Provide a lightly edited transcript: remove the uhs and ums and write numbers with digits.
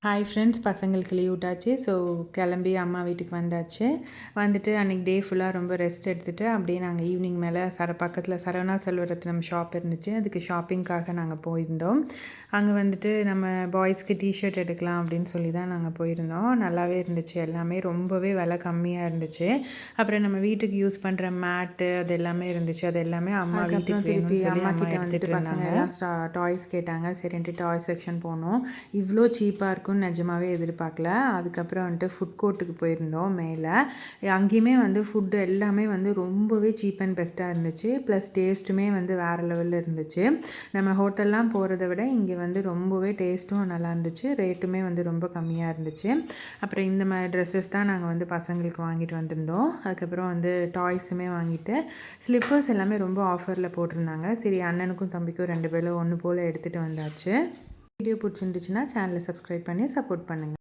Hi friends, பசங்களுக்கு leave விட்டாச்சு. So கிளம்பி அம்மா வீட்டுக்கு வந்தாச்சு. வந்துட்டு அன்றைக்கி டே ஃபுல்லாக ரொம்ப ரெஸ்ட் எடுத்துகிட்டு அப்படியே நாங்கள் ஈவினிங் மேலே பக்கத்தில் சரவணா செல்வரத்னம் ஷாப் இருந்துச்சு. அதுக்கு ஷாப்பிங்காக நாங்கள் போயிருந்தோம். அங்கே வந்துட்டு நம்ம பாய்ஸ்க்கு டிஷர்ட் எடுக்கலாம் அப்படின்னு சொல்லி தான் நாங்கள் போயிருந்தோம். நல்லாவே இருந்துச்சு, எல்லாமே ரொம்பவே விலை கம்மியாக இருந்துச்சு. அப்புறம் நம்ம வீட்டுக்கு யூஸ் பண்ணுற மேட்டு அது எல்லாமே இருந்துச்சு. அது எல்லாமே அம்மா வீட்டுக்கு திருப்பி அம்மா கிட்ட வந்துட்டு பசங்க எல்லாம் டாய்ஸ் கேட்டாங்க. சரின்ட்டு டாய் செக்ஷன் போனோம். இவ்வளோ சீப்பாக இருக்கும் நிஜமாவே எதிர்பார்க்கல. அதுக்கப்புறம் வந்துட்டு ஃபுட் கோர்ட்டுக்கு போயிருந்தோம் மேலே. அங்கேயுமே வந்து ஃபுட்டு எல்லாமே வந்து ரொம்பவே சீப் அண்ட் பெஸ்ட்டாக இருந்துச்சு. ப்ளஸ் டேஸ்ட்டுமே வந்து வேறு லெவலில் இருந்துச்சு. நம்ம ஹோட்டல்லாம் போகிறத விட இங்கே வந்து ரொம்பவே டேஸ்ட்டும் நல்லா இருந்துச்சு. ரேட்டுமே வந்து ரொம்ப கம்மியாக இருந்துச்சு. அப்புறம் இந்த மாதிரி ட்ரெஸ்ஸஸ் தான் நாங்கள் வந்து பசங்களுக்கு வாங்கிட்டு வந்திருந்தோம். அதுக்கப்புறம் வந்து டாய்ஸுமே வாங்கிட்டு ஸ்லிப்பர்ஸ் எல்லாமே ரொம்ப ஆஃபரில் போட்டிருந்தாங்க. சரி, அண்ணனுக்கும் தம்பிக்கும் 2 பேரும் ஒன்று போல் எடுத்துகிட்டு வந்தாச்சு. வீடியோ பிடிச்சிருந்துச்சுன்னா சேனலை சப்ஸ்கிரைப் பண்ணி சப்போர்ட் பண்ணுங்கள்.